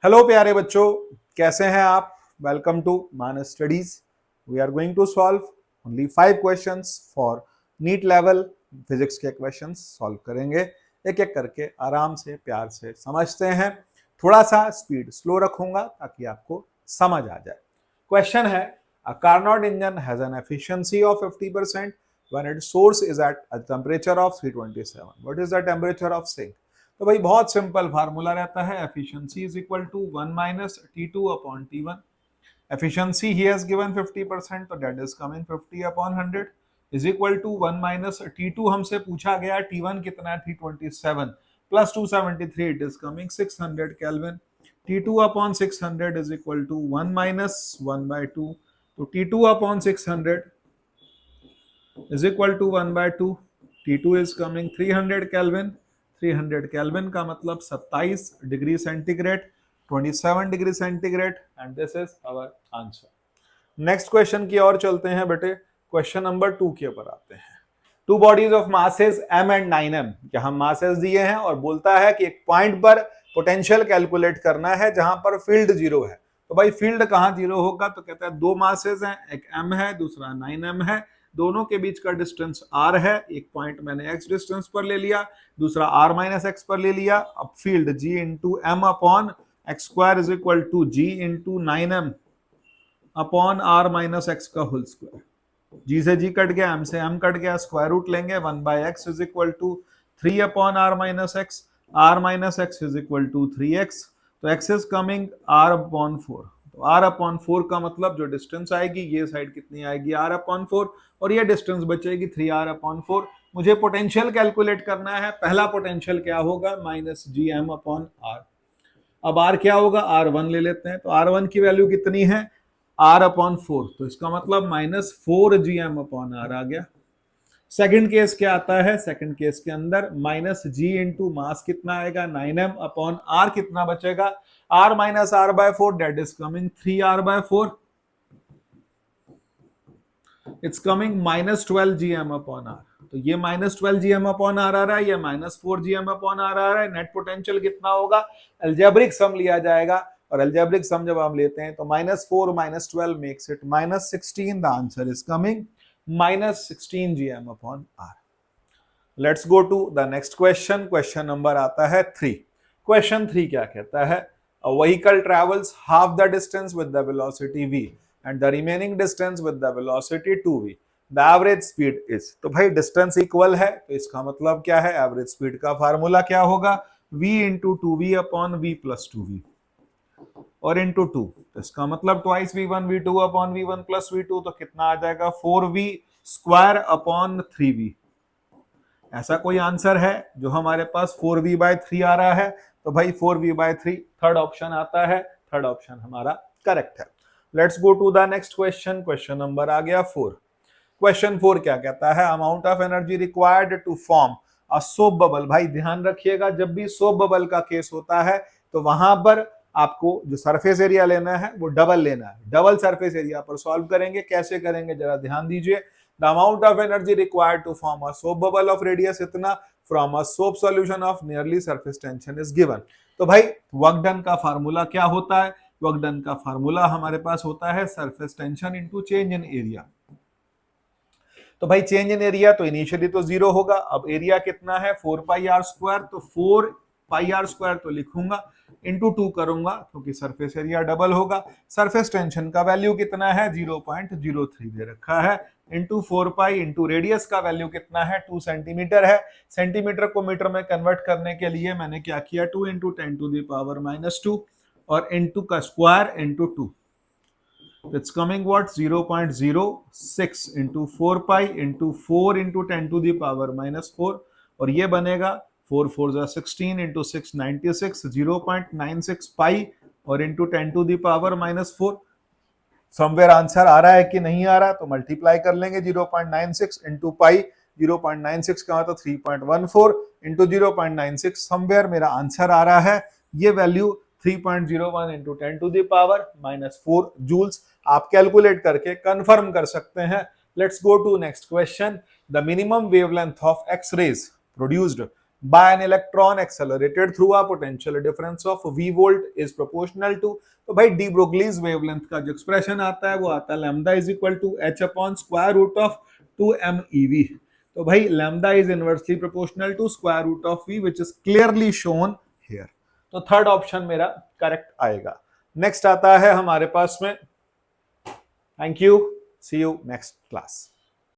Hello प्यारे बच्चों, कैसे हैं आप। Welcome to Manas studies. We are going to solve only 5 questions for NEET level. Physics के क्वेश्चंस सॉल्व करेंगे, एक एक करके आराम से प्यार से समझते हैं। थोड़ा सा स्पीड स्लो रखूंगा ताकि आपको समझ आ जाए। क्वेश्चन है, a Carnot engine has an efficiency of 50% when its source is at a temperature of 327। What is the temperature of sink. तो भाई बहुत सिंपल फार्मूला रहता है, efficiency is equal to 1 minus T2 upon T1। Efficiency ही has given 50%, तो that is coming 50 upon 100 is equal to 1 minus T2 हमसे पूछा गया, T1 कितना है 327 plus 273, it is coming 600 Kelvin. T2 upon 600 is equal to 1 minus 1/2, तो T2 upon 600 is equal to 1/2। T2 is coming 300 Kelvin। 300 Kelvin का मतलब 27 degree centigrade, 27 degree centigrade, and this is our answer. Next question की ओर चलते हैं बेटे। Question number 2 के ऊपर आते हैं। Two bodies of masses m and 9m, यहाँ मासेस दिए हैं और बोलता है कि एक पॉइंट पर पोटेंशियल कैलकुलेट करना है जहां पर फील्ड जीरो है। तो भाई फील्ड कहां जीरो होगा, तो कहता है दो मासेस हैं, एक m है दूसरा 9m है, दोनों के बीच का डिस्टेंस r है। एक पॉइंट मैंने x डिस्टेंस पर ले लिया, दूसरा r माइनस x पर ले लिया। अब field g into M upon X square is equal to g into 9m upon r minus X का होल स्क्वायर। g से g कट गया, m से m कट गया, स्क्वायर रूट लेंगे, 1/x is equal to 3 upon r minus X. r minus X is equal to 3x, तो x is coming r upon 4। तो r upon 4 का मतलब जो डिस्टेंस आएगी ये साइड कितनी आएगी, r अपॉन 4, और ये डिस्टेंस बचेगी 3r अपॉन 4। मुझे पोटेंशियल कैलकुलेट करना है। पहला पोटेंशियल क्या होगा, minus G M upon R. अब r क्या होगा, r1 ले लेते हैं, तो r1 की वैल्यू कितनी है, r अपॉन 4, तो इसका मतलब माइनस 4gm अपॉन r आ गया। सेकंड केस क्या आता है, सेकंड केस के अंदर माइनस g इंटू मास कितना आएगा, 9m अपॉन r कितना बचेगा, r minus r/4, that is coming 3r/4। It's coming minus 12gm upon r। तो ये माइनस 12gm अपॉन r आ रहा है, ये माइनस 4gm अपॉन r आ रहा है। नेट पोटेंशियल कितना होगा, अलजेब्रिक सम लिया जाएगा, और अलजेब्रिक सम जब हम लेते हैं तो minus 4 minus 12 makes it minus 16। The answer is coming minus 16gm upon r। Let's go to the next question. Question number आता है 3। क्वेश्चन 3 क्या कहता है, a vehicle travels half the distance with the velocity v and the remaining distance with the velocity 2v, the average speed is। तो भाई distance equal है, तो इसका मतलब क्या है, एवरेज स्पीड का फार्मूला क्या होगा, v into 2v upon v plus 2v और इंटू 2, तो इसका मतलब twice v1 v2 upon v1 plus v2, तो कितना आ जाएगा 4v स्क्वायर अपॉन 3v। ऐसा कोई आंसर है जो हमारे पास 4v/3 आ रहा है, तो भाई 4v/3 थर्ड ऑप्शन आता है, थर्ड ऑप्शन हमारा करेक्ट है। Let's go to the next question. Question number आ गया 4। क्वेश्चन 4 क्या कहता है, amount of energy required to form a soap bubble. भाई ध्यान रखिएगा, जब भी सोप बबल का केस होता है तो वहां पर आपको जो सरफेस एरिया लेना है वो डबल लेना है। डबल सरफेस एरिया पर सॉल्व करेंगे, कैसे करेंगे जरा ध्यान दीजिए। The amount of energy required to form a soap bubble of radius इतना from a soap solution of nearly surface tension is given. तो भाई वर्क डन का फार्मूला क्या होता है, वर्क डन का फार्मूला हमारे पास होता है surface tension into change in area. तो भाई चेंज इन एरिया तो इनिशियली तो जीरो होगा, अब एरिया कितना है 4πr², तो 4πr² तो लिखूंगा, इंटू 2 करूंगा क्योंकि सरफेस एरिया डबल होगा। सरफेस टेंशन का वैल्यू कितना है 0.03 दे रखा है, इंटू 4π इंटू रेडियस का वैल्यू कितना है 2 सेंटीमीटर है। सेंटीमीटर को मीटर में कन्वर्ट करने के लिए मैंने क्या किया, 2 इंटू 10⁻⁻2 और इंटू का square into 2, it's coming what 0.06 into 4π into 4 into 10⁻⁻4, और ये बनेगा 4 4 16 into 6 96, 0.96 पाई और इंटू 10⁻⁻4। समवेयर आंसर आ रहा है कि नहीं आ रहा, तो मल्टीप्लाई कर लेंगे 0.96 इंटू पाई, 0.96 का मतलब 3.14 इंटू 0.96, समवेयर मेरा आंसर आ रहा है ये वैल्यू 3.01 इंटू 10⁻⁻4 जूल्स। आप कैलकुलेट करके कंफर्म कर सकते हैं। Let's go to next question. The minimum wavelength of X rays produced by an electron accelerated through a potential difference of v volt is proportional to, तो भाई D Broglie's wavelength का जो expression आता है वो आता है lambda is equal to h upon square root of 2m ev। तो भाई lambda is inversely proportional to square root of v which is clearly shown here. तो थर्ड ऑप्शन मेरा करेक्ट आएगा। नेक्स्ट आता है हमारे पास में, thank you, see you next class.